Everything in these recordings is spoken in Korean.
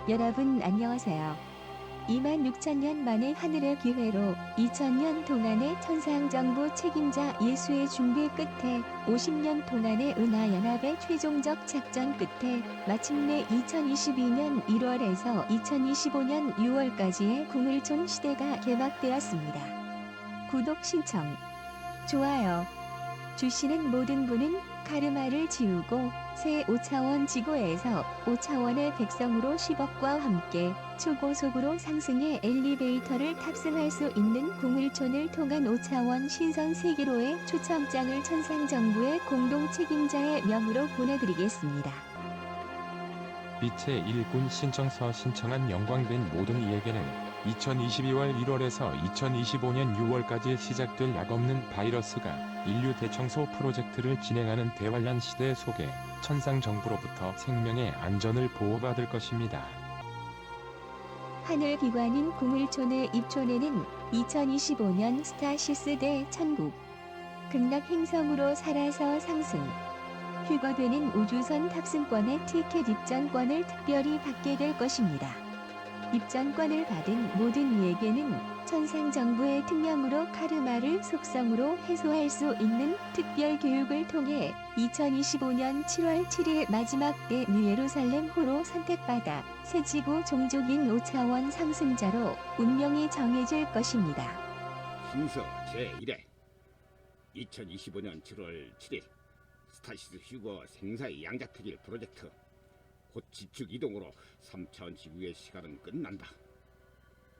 여러분 안녕하세요. 26,000년 만의 하늘의 기회로 2000년 동안의 천상정부 책임자 예수의 준비 끝에 50년 동안의 은하연합의 최종적 작전 끝에 마침내 2022년 1월에서 2025년 6월까지의 궁을촌 시대가 개막되었습니다. 구독 신청, 좋아요 주시는 모든 분은 카르마를 지우고 새 5차원 지구에서 5차원의 백성으로 10억과 함께 초고속으로 상승의 엘리베이터를 탑승할 수 있는 궁을촌을 통한 5차원 신선 세계로의 초청장을 천상정부의 공동 책임자의 명으로 보내드리겠습니다. 빛의 일꾼 신청서 신청한 영광된 모든 이에게는 2022월 1월에서 2025년 6월까지 시작될 약없는 바이러스가 인류 대청소 프로젝트를 진행하는 대환란 시대 속에 천상정부로부터 생명의 안전을 보호받을 것입니다. 하늘기관인 궁을촌의 입촌에는 2025년 스타시스 대 천국 극락 행성으로 살아서 상승 휴거되는 우주선 탑승권의 티켓 입장권을 특별히 받게 될 것입니다. 입장권을 받은 모든 이에게는 천상정부의 특명으로 카르마를 속성으로 해소할 수 있는 특별 교육을 통해 2025년 7월 7일 마지막 때 뉴예루살렘호로 선택받아 새지구 종족인 5차원 상승자로 운명이 정해질 것입니다. 순서 제1회 2025년 7월 7일 스타시스 휴거 생사의 양자택일 프로젝트 곧 지축 이동으로 3차원 지구의 시간은 끝난다.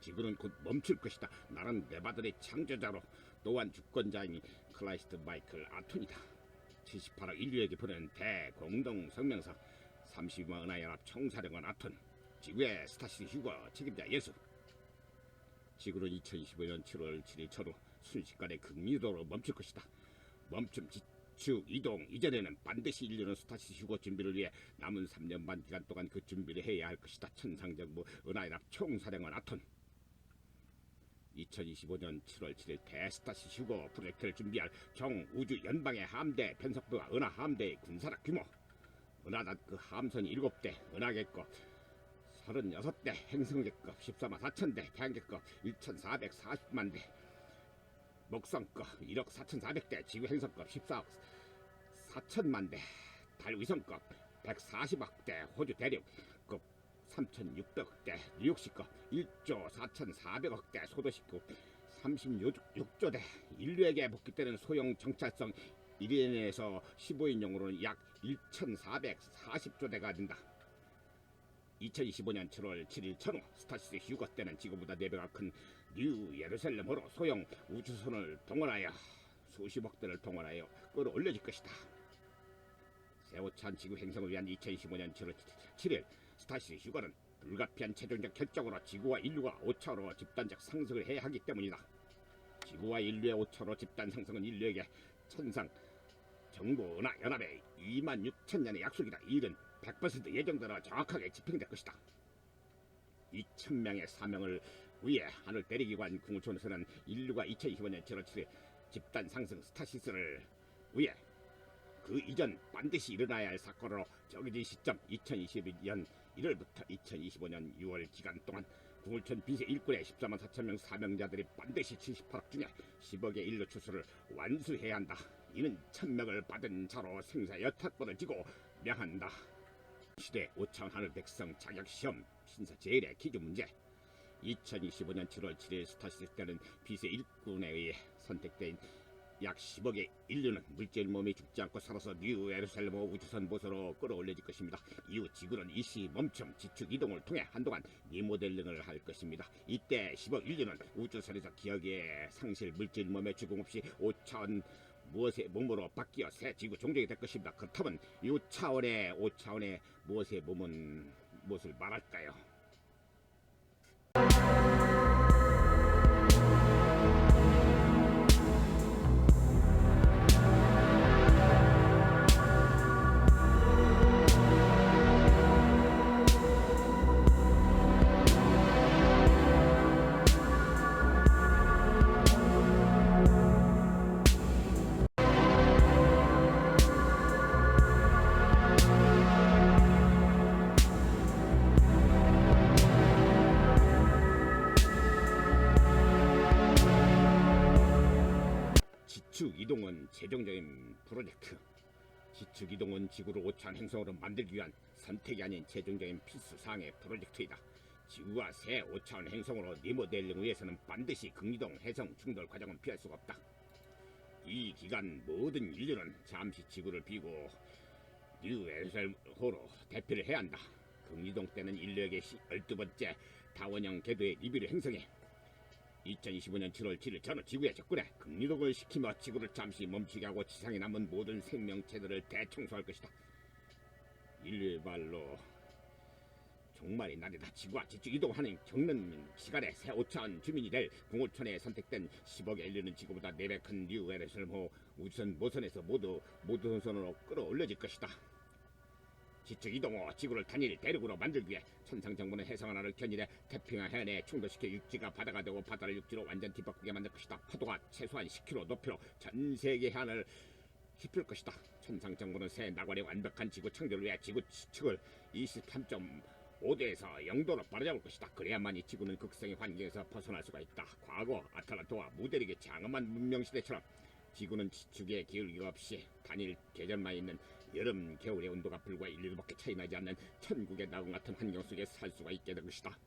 지구는 곧 멈출 것이다. 나는 네바들의 창조자로 또한 주권자인 클라이스트 마이클 아톤이다. 78억 인류에게 보낸 대공동 성명서 32만 은하연합 총사령관 아톤 지구의 스타시스 휴거 책임자 예수. 지구는 2025년 7월 7일 전후 순식간에 극미도로 멈출 것이다. 멈춤 지축 이동 이전에는 반드시 인류는 스타시스 휴거 준비를 위해 남은 3년 반 기간 동안 그 준비를 해야 할 것이다. 천상정부 은하연합 총사령관 아톤. 2025년 7월 7일 대스타시스 휴거 프로젝트를 준비할 정우주 연방의 함대 편속부와 은하 함대의 군사력 규모. 은하다크 함선이 7대, 은하계급 36대, 행성계급 14만 4천대, 태양계급 1,440만 대, 목성급 1억 4,400대, 지구 행성급 14억 4천만 대, 달위성급 140억 대, 호주 대륙급 3,600억 대, 뉴욕시급 1조 4,400억 대, 소도시급 36조 대, 인류에게 복귀되는 소형 정찰성 1인에서 15인용으로는 약 1,440조 대가 된다. 2025년 7월 7일 전후 스타시스 휴거 때는 지구보다 4배가 큰 뉴 예루살렘으로 소형 우주선을 동원하여 수십억 대를 동원하여 끌어올려질 것이다. 세오찬 지구 행성을 위한 2025년 7월 7일 스타시스 휴거는 불가피한 최종적 결정으로 지구와 인류가 5차로 집단적 상승을 해야 하기 때문이다. 지구와 인류의 5차로 집단 상승은 인류에게 천상 정부 은하 연합의 26,000년의 약속이다. 이 일은 100% 예정대로 정확하게 집행될 것이다. 2,000명의 사명을 위해 하늘 대리기관 궁을촌에서는 인류가 2025년 7월 7일 집단 상승 스타시스를 위해 그 이전 반드시 일어나야 할 사건으로 정해진 시점 2022년 1월부터 2025년 6월 기간 동안 궁을촌 빛의 일꾼의 14만 4천 명 사명자들이 반드시 78억 중에 10억의 인류 추수를 완수해야 한다. 이는 1,000명을 받은 자로 생사 여탁권을 지고 명한다. 시대 5차원 하늘 백성 자격시험 신사 제1의 기준 문제. 2025년 7월 7일 스타시스 때는 빛의 일꾼에 의해 선택된 약 10억의 인류는 물질 몸이 죽지 않고 살아서 뉴 예루살렘 우주선 모서로 끌어올려질 것입니다. 이후 지구는 일시 멈춤 지축 이동을 통해 한동안 리모델링을 할 것입니다. 이때 10억 인류는 우주선에서 기억의 상실 물질 몸의 죽음 없이 5차원 무엇의 몸으로 바뀌어 새 지구 종족이 될 것입니다. 그렇다면 이 5차원의 무엇의 몸은 무엇을 말할까요? 지축 이동은 최종적인 프로젝트. 지축 이동은 지구를 5차원 행성으로 만들기 위한 선택이 아닌 최종적인 필수사항의 프로젝트이다. 지구가 새 5차원 행성으로 리모델링 위해서는 반드시 극이동 해성 충돌 과정은 피할 수가 없다. 이 기간 모든 인류는 잠시 지구를 비고 뉴 에르셀호로 대피를 해야 한다. 극이동 때는 인류에게 12번째 다원형 궤도의 리뷰를 행성해 2025년 7월 7일 전후 지구에 접근해 극이동을 시키며 지구를 잠시 멈추게 하고 지상에 남은 모든 생명체들을 대청소할 것이다. 인류의 말로 종말이 날이다. 지구와 지축 이동하는 겪는 시간에 새 5차원 주민이 될 궁호천에 선택된 10억의 인류는 지구보다 4배 큰 뉴 에르셀호 우주선 모선에서 모두 선으로 끌어올려질 것이다. 지축 이동 후 지구를 단일 대륙으로 만들기 위해 천상정부는 해성 하나를 견인해 태평양 해안에 충돌시켜 육지가 바다가 되고 바다를 육지로 완전 뒤바꾸게 만들 것이다. 파도가 최소한 10km 높이로 전 세계 해안을 휩쓸 것이다. 천상정부는 새 나관의 완벽한 지구 창조를 위해 지구 지축을 23.5도에서 0도로 바로잡을 것이다. 그래야만이 지구는 극성의 환경에서 벗어날 수가 있다. 과거 아틀란토와 무대릭의 장엄한 문명시대처럼 지구는 지축에 기울기가 없이 단일 계절만 있는 여름, 겨울의 온도가 불과 1~2도밖에 차이 나지 않는 천국의 낙원 같은 환경 속에 살 수가 있게 될 것이다.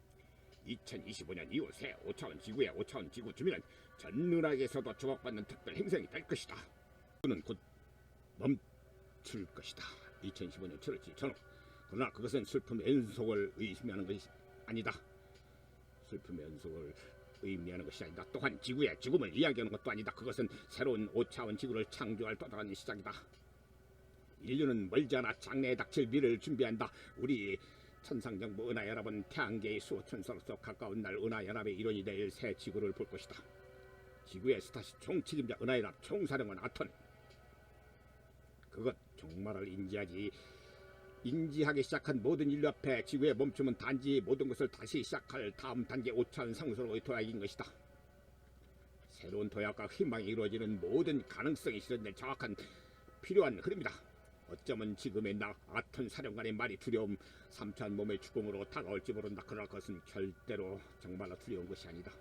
2025년 이후 새 5차원 지구의 5차원 지구 주민은 전능하게서도 주목받는 특별 행성이 될 것이다. 지구는 곧 멈출 것이다. 2015년 7월 7일 전후. 그러나 그것은 슬픔의 연속을 의미하는 것이 아니다. 슬픔의 연속을 의미하는 것이 아니다. 또한 지구의 죽음을 이야기하는 것도 아니다. 그것은 새로운 5차원 지구를 창조할 또 다른 시작이다. 인류는 멀지 않아 장래에 닥칠 미래를 준비한다. 우리 천상정부 은하연합은 태양계의 수호천사로서 가까운 날 은하연합의 일원이 될 새 지구를 볼 것이다. 지구의 스타시 총책임자 은하연합 총사령관 아톤. 그것 종말을 인지하기 시작한 모든 인류 앞에 지구의 멈춤은 단지 모든 것을 다시 시작할 다음 단계 5차원 상수로의 도약인 것이다. 새로운 도약과 희망이 이루어지는 모든 가능성이 실현될 정확한 필요한 흐름이다. 어쩌면 지금의 나 아톤 사령관의 말이 두려움 3차원 몸의 죽음으로 다가올지 모른다. 그러나 그것은 절대로 정말로 두려운 것이 아니다.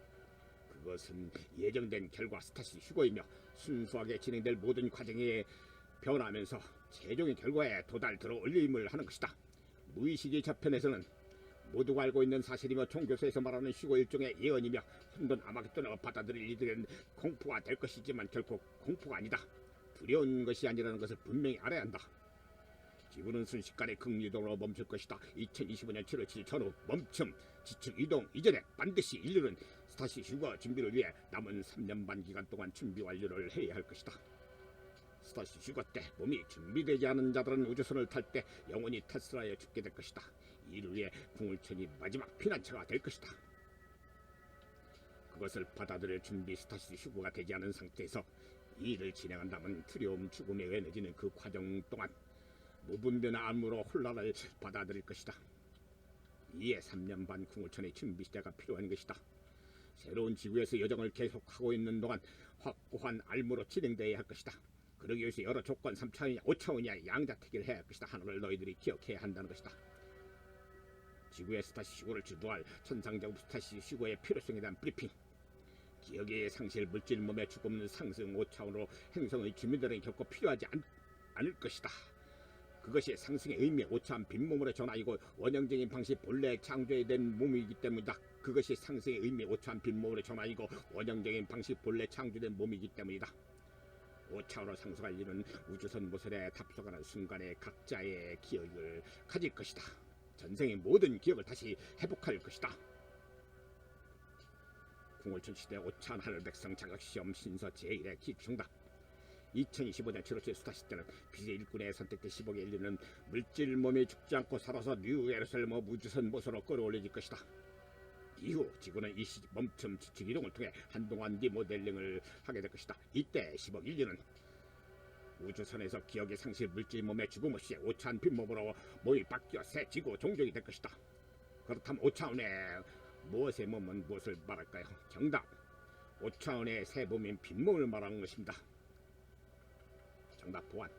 그것은 예정된 결과 스타시 휴거이며 순수하게 진행될 모든 과정에 변하면서 최종의 결과에 도달 들어올림을 하는 것이다. 무의식의 저편에서는 모두가 알고 있는 사실이며 종교서에서 말하는 휴거 일종의 예언이며 혼돈 아마겟돈을 받아들일 이들은 공포가 될 것이지만 결코 공포가 아니다. 두려운 것이 아니라는 것을 분명히 알아야 한다. 지구는 순식간에 극이동으로 멈출 것이다. 2025년 7월 7일 전후 멈춤 지축 이동 이전에 반드시 인류는 스타시 휴거 준비를 위해 남은 3년 반 기간 동안 준비 완료를 해야 할 것이다. 스타시 휴거 때 몸이 준비되지 않은 자들은 우주선을 탈 때 영원히 탈선하여 죽게 될 것이다. 이를 위해 궁울천이 마지막 피난처가 될 것이다. 그것을 받아들일 준비 스타시 휴거가 되지 않은 상태에서 이 일을 진행한다면 두려움 죽음에 외내지는 그 과정 동안 무분별한 암으로 혼란을 받아들일 것이다. 이에 3년 반 궁울천의 준비 시대가 필요한 것이다. 새로운 지구에서 여정을 계속하고 있는 동안 확고한 알무로 진행되어야 할 것이다. 그러기 위해서 여러 조건 3차원이냐 5차원이냐 양자택일을 해야 할 것이다. 하나를 너희들이 기억해야 한다는 것이다. 지구의 스타시 휴거를 주도할 천상정부 스타시 휴거의 필요성에 대한 브리핑. 기억의 상실 물질 몸의 죽음 상승 5차원으로 행성의 주민들에게 결코 필요하지 않을 것이다. 그것이 상승의 의미 5차원 빈몸으로 전하이고 원형적인 방식 본래 창조된 몸이기 때문이다. 그것이 상승의 의미 5차원 빈몸으로 전하이고 원형적인 방식 본래 창조된 몸이기 때문이다. 5차원으로 상승할 일은 우주선 모선에 탑승하는 순간에 각자의 기억을 가질 것이다. 전생의 모든 기억을 다시 회복할 것이다. 궁울천 시대 5차원 하늘백성 자격시험 신서 제1의 기출정답. 2025년 7월 7일 수다시 때는 BJ 일꾼에 선택된 10억의 인류는 물질 몸이 죽지 않고 살아서 뉴 에르셀모 우주선 모선으로 끌어올려질 것이다. 이후 지구는 이 멈춤 지축 이동을 통해 한동안 리모델링을 하게 될 것이다. 이때 10억 인류는 우주선에서 기억의 상실 물질 몸의 죽음 없이 5차원 빈몸으로 몸이 바뀌어 새 지구 종족이 될 것이다. 그렇다면 5차원의 무엇의 몸은 무엇을 말할까요? 정답! 5차원의 새 몸인 빈몸을 말하는 것입니다. 정답 보완.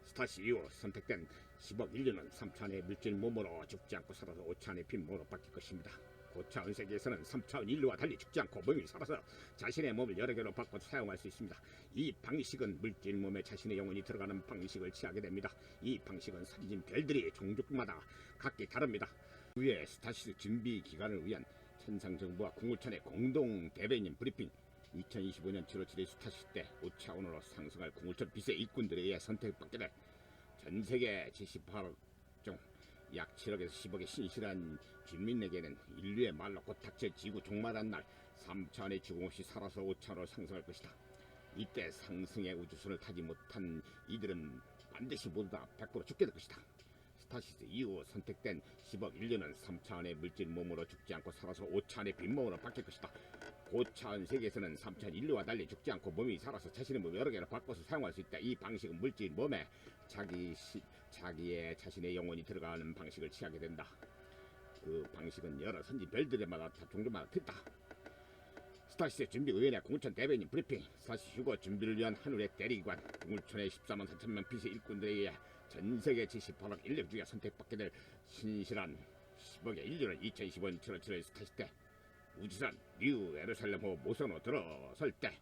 스타시 이후 선택된 10억 인류는 3차원의 물질 몸으로 죽지 않고 살아서 5차원의 빈몸으로 바뀔 것입니다. 고차원 세계에서는 3차원 인류와 달리 죽지 않고 몸이 살아서 자신의 몸을 여러 개로 바꿔 사용할 수 있습니다. 이 방식은 물질 몸에 자신의 영혼이 들어가는 방식을 취하게 됩니다. 이 방식은 선진 별들이 종족마다 각기 다릅니다. 후에 스타시스 준비 기간을 위한 천상정부와 궁울천의 공동 대변인 브리핑. 2025년 7월 7일 스타시스 때 5차원으로 상승할 궁울천 빛의 일꾼들에 의해 선택받게 될 전세계 78억 중 약 7억에서 10억의 신실한 주민에게는 인류의 말로 곧 닥칠 지구 종말한 날 3차원의 죽음 없이 살아서 5차원으로 상승할 것이다. 이때 상승의 우주선을 타지 못한 이들은 반드시 모두 다 100% 죽게 될 것이다. 스타시스 이후 선택된 10억 인류는 3차원의 물질 몸으로 죽지 않고 살아서 5차원의 빈몸으로 바뀔 것이다. 고차원 세계에서는 3차원 인류와 달리 죽지 않고 몸이 살아서 자신의 몸을 여러 개로 바꿔서 사용할 수 있다. 이 방식은 물질 몸에 자기의 자신의 영혼이 들어가는 방식을 취하게 된다. 그 방식은 여러 선진 별들마다 종류마다 틀다. 스타시스 준비위원회 궁울천 대변인 브리핑. 스타시스 휴거 준비를 위한 하늘의 대리기관 궁울천의 14만 4천 명 빛의 일꾼들에 의해 전세계 78억 인류 중에 선택받게 될 신실한 10억의 인류는 2025년 7월 7일 스타시스 때 우주선 뉴 예루살렘호 모선으로 들어설 때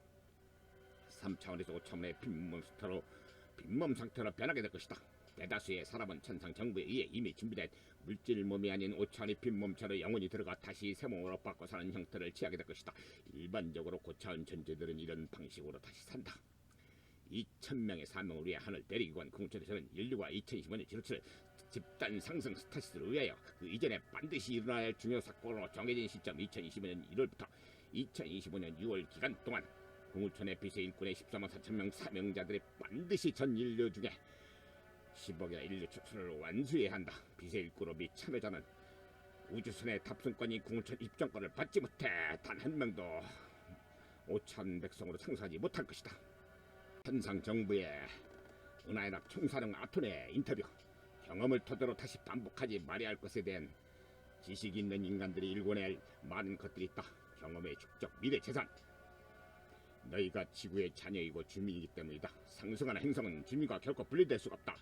3차원에서 5차원의 빈몸 상태로 변하게 될 것이다. 대다수의 사람은 천상 정부에 의해 이미 준비된 물질 몸이 아닌 5차원의 빈몸처럼 영혼이 들어가 다시 새 몸으로 바꿔 사는 형태를 취하게 될 것이다. 일반적으로 고차원 존재들은 이런 방식으로 다시 산다. 2,000명의 사명을 위해 하늘 대리기관 궁울천에서는 인류가 2025년 7월 7일 집단 상승 스타시스를 위하여 그 이전에 반드시 일어나야 할 중요 사건으로 정해진 시점 2025년 1월부터 2025년 6월 기간 동안 궁울천의 빛의 일꾼의 14만 4천 명 사명자들이 반드시 전 인류 중에 10억의 인류 추출을 완수해야 한다. 빛의 일꾼으로 및 참여자는 우주선의 탑승권이 궁울천 입장권을 받지 못해 단 한 명도 5천 백성으로 상승하지 못할 것이다. 천상 정부의 은하연합 총사령 아톤의 인터뷰. 경험을 토대로 다시 반복하지 말아야 할 것에 대한 지식이 있는 인간들이 일궈내야 할 많은 것들이 있다. 경험의 축적, 미래 재산. 너희가 지구의 자녀이고 주민이기 때문이다. 상승하는 행성은 주민과 결코 분리될 수가 없다.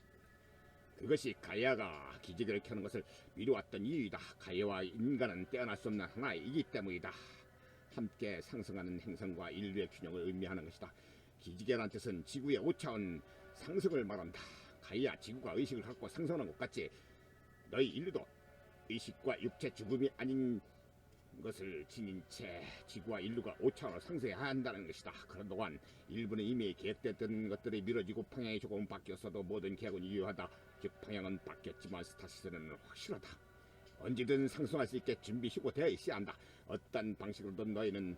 그것이 가이아가 기지개를 켜는 것을 미루었던 이유이다. 가이아와 인간은 떼어날 수 없는 하나이기 때문이다. 함께 상승하는 행성과 인류의 균형을 의미하는 것이다. 기지개라는 뜻은 지구의 5차원 상승을 말한다. 가이아 지구가 의식을 갖고 상승하는 것 같이 너희 인류도 의식과 육체 죽음이 아닌 것을 지닌 채 지구와 인류가 5차원으로 상승해야 한다는 것이다. 그런 동안 일부는 이미 계획됐던 것들이 미뤄지고 방향이 조금 바뀌었어도 모든 계획은 유효하다. 즉 방향은 바뀌었지만 스타시스는 확실하다. 언제든 상승할 수 있게 준비 휴고되어 있어야 한다. 어떤 방식으로든 너희를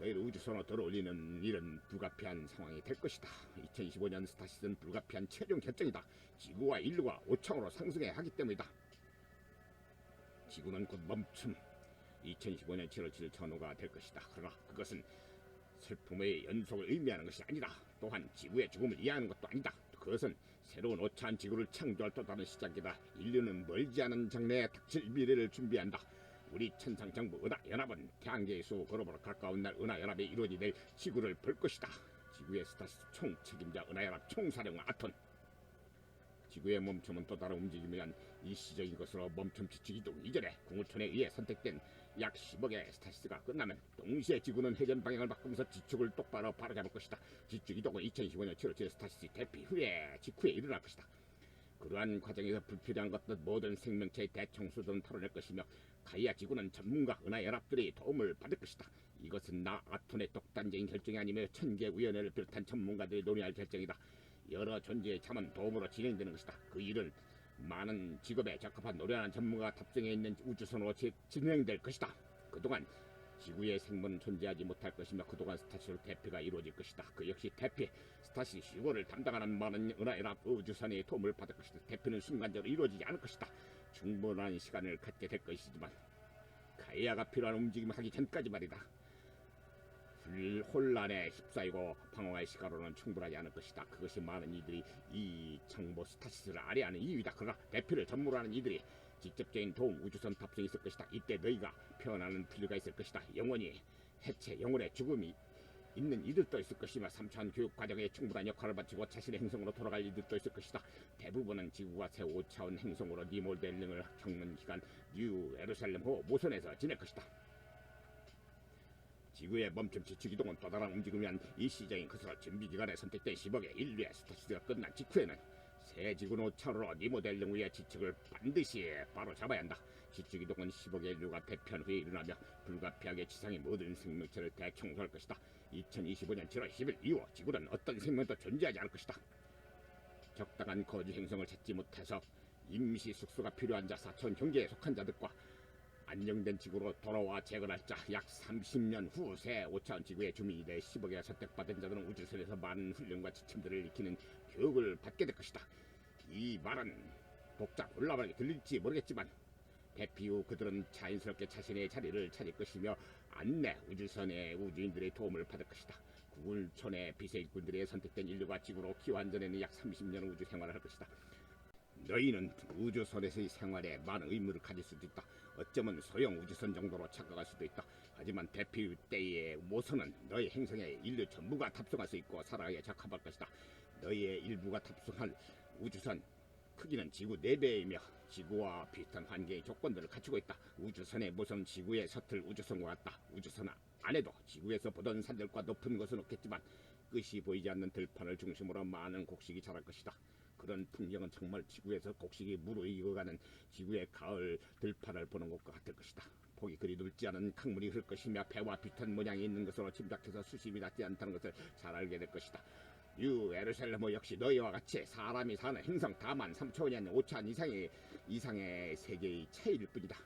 우주선으로 들어올리는 일은 불가피한 상황이 될 것이다. 2025년 스타시스는 불가피한 최종 결정이다. 지구와 인류가 5차원으로 상승해야 하기 때문이다. 지구는 곧 멈춤. 2015년 7월 7일 전후가 될 것이다. 그러나 그것은 슬픔의 연속을 의미하는 것이 아니다. 또한 지구의 죽음을 이해하는 것도 아니다. 그것은 새로운 5차원 지구를 창조할 또 다른 시작이다. 인류는 멀지 않은 장래에 닥칠 미래를 준비한다. 우리 천상정부 은하연합은 태양계의 수 그로부터 가까운 날 은하연합이 이루어지게 될 지구를 볼 것이다. 지구의 스타시스 총책임자 은하연합 총사령관 아톤. 지구의 멈춤은 또 다른 움직임을 위한 일시적인 것으로 멈춤 지축이동 이전에 궁울천에 의해 선택된 약 10억의 스타시스가 끝나면 동시에 지구는 회전 방향을 바꾸면서 지축을 똑바로 바로잡을 것이다. 지축 이동은 2025년 7월 7일 스타시스 대피 후에 직후에 일어날 것이다. 그러한 과정에서 불필요한 것들 모든 생명체의 대청소들은 털어낼 것이며 가이아 지구는 전문가 은하연합들의 도움을 받을 것이다. 이것은 나 아톤의 독단적인 결정이 아니며 천계위원회를 비롯한 전문가들이 논의할 결정이다. 여러 존재의 참은 도움으로 진행되는 것이다. 그 일은 많은 직업에 적합한 노련한 전문가가 탑승해 있는 우주선으로 진행될 것이다. 그동안 지구의 생물은 존재하지 못할 것이며 그동안 스타시스 대피가 이루어질 것이다. 그 역시 대피, 스타시스 휴거를 담당하는 많은 은하연합 우주선의 도움을 받을 것이다. 대피는 순간적으로 이루어지지 않을 것이다. 충분한 시간을 갖게 될 것이지만 가이아가 필요한 움직임을 하기 전까지 말이다. 혼란에 휩싸이고 방황할 시간으로는 충분하지 않을 것이다. 그것이 많은 이들이 이 정보 스타시스를 아래하는 이유이다. 그러나 대피를 전무로 하는 이들이 직접적인 도움 우주선 탑승이 있을 것이다. 이때 너희가 표현하는 필요가 있을 것이다. 영원히 해체 영혼의 죽음이 있는 이들도 있을 것이며 3차원 교육 과정에 충분한 역할을 바치고 자신의 행성으로 돌아갈 이들도 있을 것이다. 대부분은 지구가 새 5차원 행성으로 리모델링을 겪는 기간 뉴 예루살렘호 모선에서 지낼 것이다. 지구의 멈춤 지축 이동은 또 다른 움직임이 한 일시적인 것으로 준비 기간에 선택된 10억의 인류의 스타시스가 끝난 직후에는 새 지구는 5차원으로 리모델링 후의 지축을 반드시 바로 잡아야 한다. 지축 이동은 10억의 인류가 대편 후에 일어나며 불가피하게 지상의 모든 생명체를 대청소할 것이다. 2025년 7월 10일 이후 지구는 어떤 생명도 존재하지 않을 것이다. 적당한 거주 행성을 찾지 못해서 임시 숙소가 필요한 자 4차원 경계에 속한 자들과 안정된 지구로 돌아와 재건할 자 약 30년 후 새 5차원 지구의 주민이 돼 10억에 선택받은 자들은 우주선에서 많은 훈련과 지침들을 익히는 교육을 받게 될 것이다. 이 말은 복잡 올라가게 들릴지 모르겠지만 대피 후 그들은 자연스럽게 자신의 자리를 찾을 것이며 안내 우주선의 우주인들의 도움을 받을 것이다. 구울촌의 비세 일꾼들의 선택된 인류가 지구로 귀환 전에는 약 30년 우주 생활을 할 것이다. 너희는 우주선에서의 생활에 많은 의무를 가질 수도 있다. 어쩌면 소형 우주선 정도로 착각할 수도 있다. 하지만 대피 때의 모선은 너희 행성에 인류 전부가 탑승할 수 있고 살아가기에 적합할 것이다. 너희의 일부가 탑승할 우주선 크기는 지구 4배이며 지구와 비슷한 환경의 조건들을 갖추고 있다. 우주선의 모선은 지구의 셔틀 우주선과 같다. 우주선 안에도 지구에서 보던 산들과 높은 것은 없겠지만 끝이 보이지 않는 들판을 중심으로 많은 곡식이 자랄 것이다. 그런 풍경은 정말 지구에서 곡식이 무르익어가는 지구의 가을 들판을 보는 것과 같을 것이다. 폭이 그리 넓지 않은 강물이 흐를 것이며 배와 비슷한 모양이 있는 것으로 짐작해서 수심이 낮지 않다는 것을 잘 알게 될 것이다. 뉴 예루살렘 역시 너희와 같이 사람이 사는 행성 다만 3차원이 5차원 이상의 세계의 차이일 뿐이다.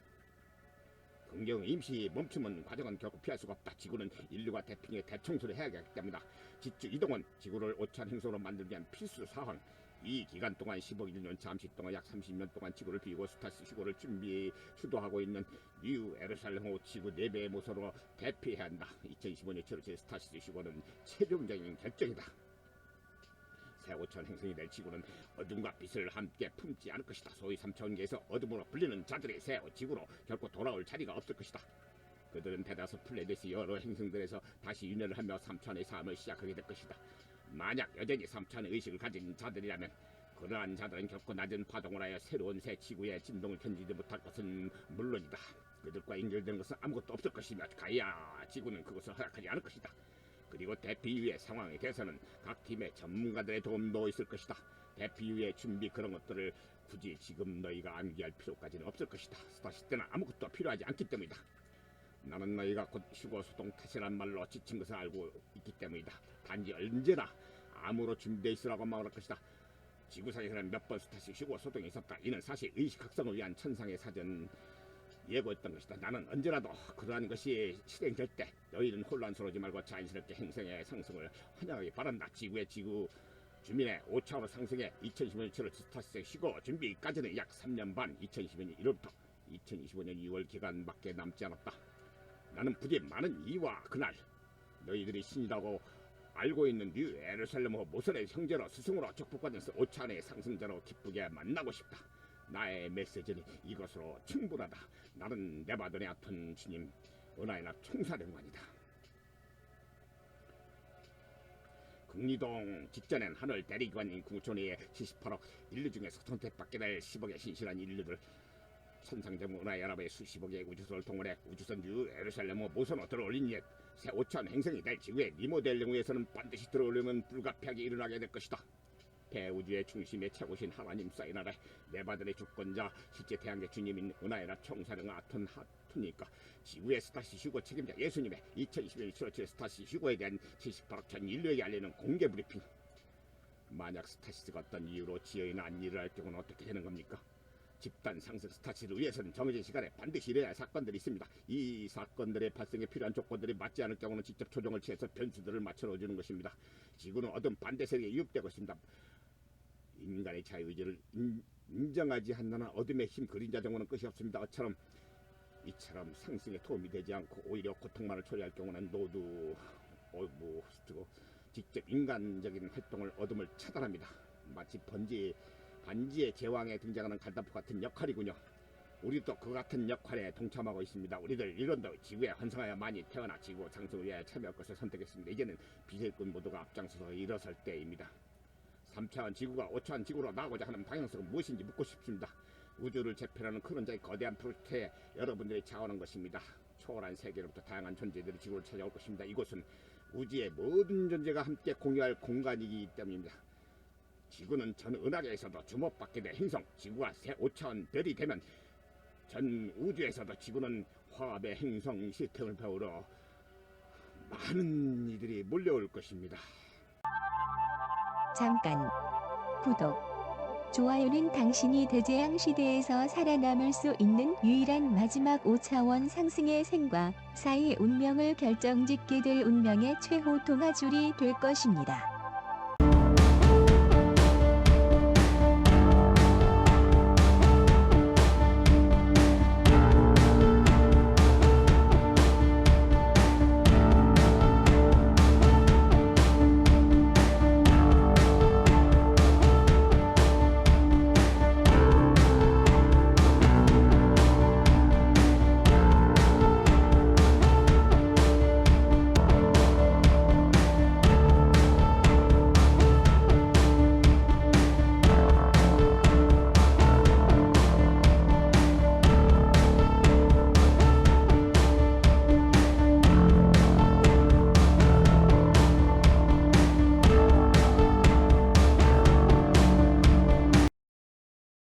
긍정 임시 멈춤은 과정은 결코 피할 수가 없다. 지구는 인류가 대핑에 대청소를 해야 하기 때문이다. 지축 이동은 지구를 5차원 행성으로 만들기 위한 필수 사항. 이 기간 동안 10억 1년 잠시 동안 약 30년 동안 지구를 비우고 스타시 시고를 주도하고 있는 뉴 예루살렘호 지구 4배의 모선으로 대피해야 한다. 2015년 7월 스타시 시고는 최종적인 결정이다. 새 5차원 행성이 될 지구는 어둠과 빛을 함께 품지 않을 것이다. 소위 3차원계에서 어둠으로 불리는 자들이 새 지구로 결코 돌아올 자리가 없을 것이다. 그들은 대다수 플레넷의 여러 행성들에서 다시 윤회를 하며 3차원의 삶을 시작하게 될 것이다. 만약 여전히 3차원의 의식을 가진 자들이라면 그러한 자들은 결코 낮은 파동을 하여 새로운 새 지구의 진동을 견디지 못할 것은 물론이다. 그들과 연결된 것은 아무것도 없을 것이며 가야 지구는 그것을 허락하지 않을 것이다. 그리고 대피 이후의 상황에 대해서는 각 팀의 전문가들의 도움도 있을 것이다. 대피 이후의 준비 그런 것들을 굳이 지금 너희가 암기할 필요까지는 없을 것이다. 스타시 때는 아무것도 필요하지 않기 때문이다. 나는 너희가 곧 휴고 소동 탓이란 말로 지친 것을 알고 있기 때문이다. 단지 언제나 암으로 준비되어 있으라고 말할 것이다. 지구상에서는 몇 번 스타시 휴고 소동이 있었다. 이는 사실 의식학성을 위한 천상의 사전 예고했던 것이다. 나는 언제라도 그러한 것이 실행될 때 너희는 혼란스러우지 말고 자연스럽게 행성의 상승을 환영하기 바란다. 지구 주민의 5차원으로 상승해 2015년 7월 스타시스 휴고 준비까지는 약 3년 반 2015년 1월부터 2025년 2월 기간밖에 남지 않았다. 나는 부디 많은 이와 그날 너희들이 신이라고 알고 있는 뉴 예루살렘호 모선의 형제로 스승으로 축복받은 5차원의 상승자로 기쁘게 만나고 싶다. 나의 메시지는 이것으로 충분하다. 나는 네바돈의 아픈 주님 은하의 납 총사령관이다. 국리동 직전엔 하늘 대리기관인 궁촌의 78억 인류 중에서 선택받게 될 10억의 신실한 인류들 천상정 은하의 연합의 수십억의 우주선을 동원해 우주선 뉴 예루살렘호 모선으로 들어올린 옛 새 5차원 행성이 될 지구의 리모델링 위에서는 반드시 들어오려면 불가피하게 일어나게 될 것이다. 대우주의 중심에 최고신 하나님 사인 아래 네바들의 주권자 실제 태양계 주님인 은하의 납 총사령 아톤 하투니까 지구의 스타시 휴고 책임자 예수님의 2021년 7월 7일 스타시 휴고에 대한 78억 전 인류에게 알리는 공개 브리핑. 만약 스타시스가 어떤 이유로 지어이나 안 일을 할 경우는 어떻게 되는 겁니까? 집단 상승 스타시를 위해서는 정해진 시간에 반드시 일어야 할 사건들이 있습니다. 이 사건들의 발생에 필요한 조건들이 맞지 않을 경우는 직접 조정을 취해서 변수들을 맞춰 넣어주는 것입니다. 지구는 어떤 반대 세력에 유혹되고 있습니다. 인간의 자유의지를 인정하지 않는 어둠의 힘 그림자 정도는 끝이 없습니다. 이처럼 상승에 도움이 되지 않고 오히려 고통만을 초래할 경우는 모두 직접 인간적인 활동을 어둠을 차단합니다. 마치 반지의 제왕에 등장하는 갈다프 같은 역할이군요. 우리도 그 같은 역할에 동참하고 있습니다. 우리들 인류도 지구에 환생하여 많이 태어나 지구 상승을 위해 참여할 것을 선택했습니다. 이제는 비세군 모두가 앞장서서 일어설 때입니다. 3차원 지구가 5차원 지구로 나아가고자 하는 방향성은 무엇인지 묻고 싶습니다. 우주를 재편하는 큰 원자의 거대한 프로젝트에 여러분들이 차원한 것입니다. 초월한 세계로부터 다양한 존재들이 지구를 찾아올 것입니다. 이곳은 우주의 모든 존재가 함께 공유할 공간이기 때문입니다. 지구는 전 은하계에서도 주목받게 될 행성, 지구가 새 5차원 별이 되면 전 우주에서도 지구는 화합의 행성 시스템을 배우러 많은 이들이 몰려올 것입니다. 잠깐. 구독. 좋아요는 당신이 대재앙 시대에서 살아남을 수 있는 유일한 마지막 5차원 상승의 생과 사의 운명을 결정짓게 될 운명의 최후 동아줄이 될 것입니다.